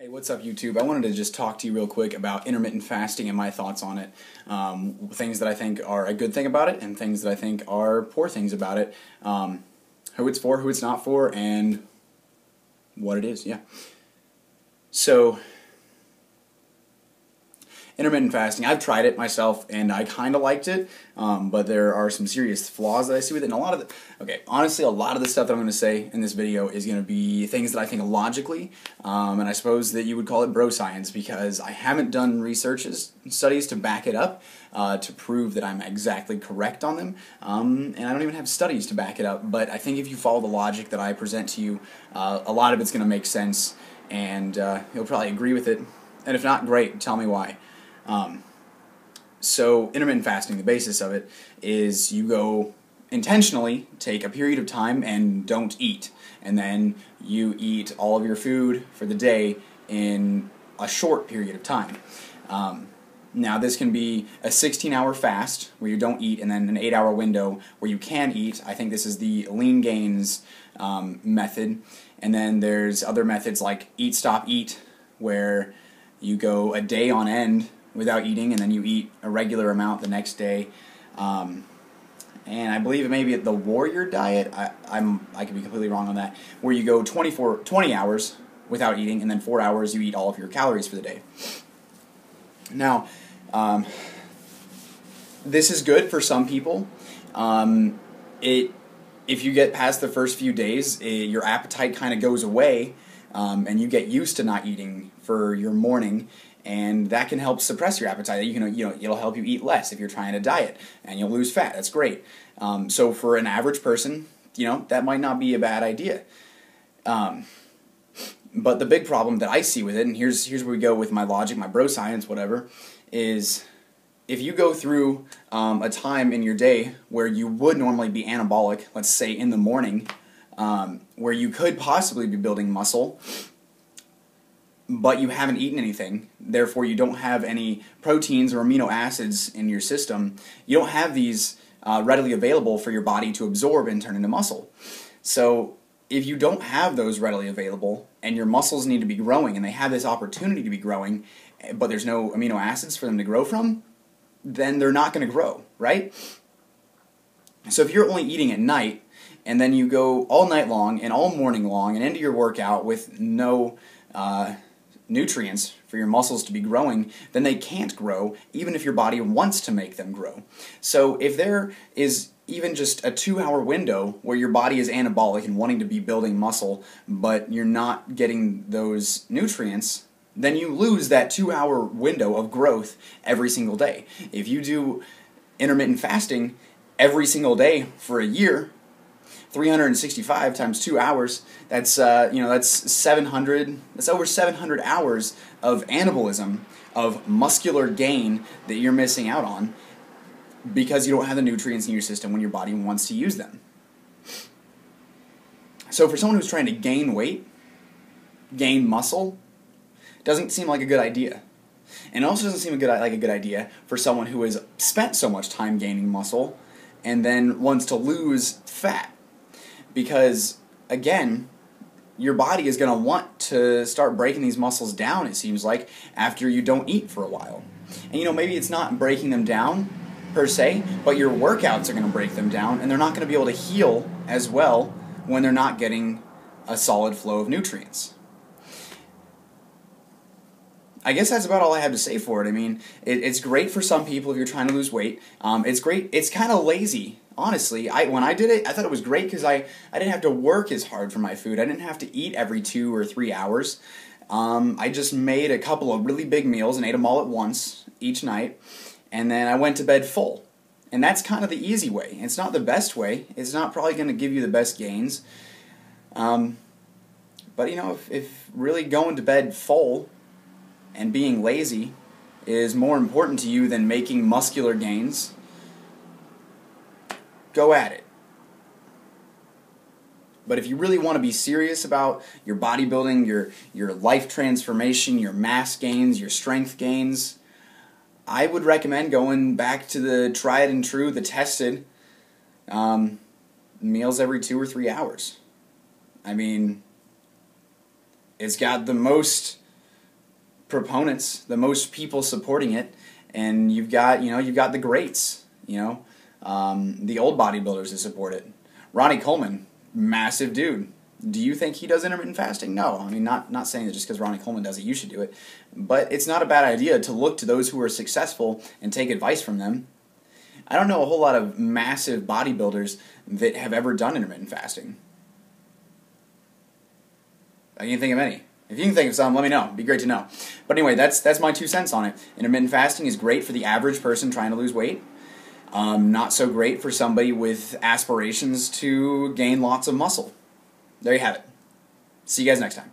Hey, what's up YouTube? I wanted to just talk to you real quick about intermittent fasting and my thoughts on it. Things that I think are a good thing about it and things that I think are poor things about it. Who it's for, who it's not for, and what it is, yeah. So, intermittent fasting, I've tried it myself and I kind of liked it, but there are some serious flaws that I see with it, and honestly, a lot of the stuff that I'm going to say in this video is going to be things that I think logically, and I suppose that you would call it bro science, because I haven't done studies to back it up, to prove that I'm exactly correct on them, and I don't even have studies to back it up, but I think if you follow the logic that I present to you, a lot of it's going to make sense, and you'll probably agree with it, and if not, great, tell me why. So intermittent fasting, the basis of it is you go intentionally take a period of time and don't eat, and then you eat all of your food for the day in a short period of time. Now this can be a 16-hour fast where you don't eat, and then an 8-hour window where you can eat. I think this is the lean gains method, and then there's other methods like eat, stop, eat, where you go a day on end without eating, and then you eat a regular amount the next day. And I believe it may be the warrior diet, I could be completely wrong on that, where you go 20 hours without eating, and then 4 hours you eat all of your calories for the day. Now, this is good for some people. If you get past the first few days, your appetite kind of goes away, and you get used to not eating for your morning, and that can help suppress your appetite. It'll help you eat less if you're trying to diet, and you'll lose fat. That's great. So for an average person, that might not be a bad idea. But the big problem that I see with it, and here's where we go with my logic, my bro science, whatever, is if you go through a time in your day where you would normally be anabolic, let's say in the morning, where you could possibly be building muscle, but you haven't eaten anything, therefore you don't have any proteins or amino acids in your system, you don't have these readily available for your body to absorb and turn into muscle. So if you don't have those readily available, and your muscles need to be growing, and they have this opportunity to be growing, but there's no amino acids for them to grow from, then they're not going to grow, right? So if you're only eating at night, and then you go all night long and all morning long and into your workout with no nutrients for your muscles to be growing, then they can't grow even if your body wants to make them grow. So if there is even just a 2-hour window where your body is anabolic and wanting to be building muscle, but you're not getting those nutrients, then you lose that 2-hour window of growth every single day. If you do intermittent fasting every single day for a year, 365 times 2 hours, that's that's 700. That's over 700 hours of anabolism, of muscular gain that you're missing out on because you don't have the nutrients in your system when your body wants to use them. So for someone who's trying to gain weight, gain muscle, doesn't seem like a good idea. And it also doesn't seem like a good idea for someone who has spent so much time gaining muscle and then wants to lose fat. Because, again, your body is going to want to start breaking these muscles down, it seems like, after you don't eat for a while. And, maybe it's not breaking them down, per se, but your workouts are going to break them down, and they're not going to be able to heal as well when they're not getting a solid flow of nutrients. I guess that's about all I have to say for it. I mean, it's great for some people if you're trying to lose weight. It's great. It's kind of lazy. Honestly, when I did it, I thought it was great because I didn't have to work as hard for my food. I didn't have to eat every 2 or 3 hours. I just made a couple of really big meals and ate them all at once each night, and then I went to bed full. And that's kind of the easy way. It's not the best way. It's not probably going to give you the best gains. But if really going to bed full and being lazy is more important to you than making muscular gains, go at it. But if you really want to be serious about your bodybuilding, your life transformation, your mass gains, your strength gains, I would recommend going back to the tried and true, the tested meals every 2 or 3 hours. I mean, it's got the most proponents, the most people supporting it, and you've got the greats, the old bodybuilders that support it. Ronnie Coleman, massive dude. Do you think he does intermittent fasting? No. I mean, not saying that just because Ronnie Coleman does it, you should do it. But it's not a bad idea to look to those who are successful and take advice from them. I don't know a whole lot of massive bodybuilders that have ever done intermittent fasting. I can't think of any. If you can think of some, let me know. It'd be great to know. But anyway, that's my 2 cents on it. Intermittent fasting is great for the average person trying to lose weight. Not so great for somebody with aspirations to gain lots of muscle. There you have it. See you guys next time.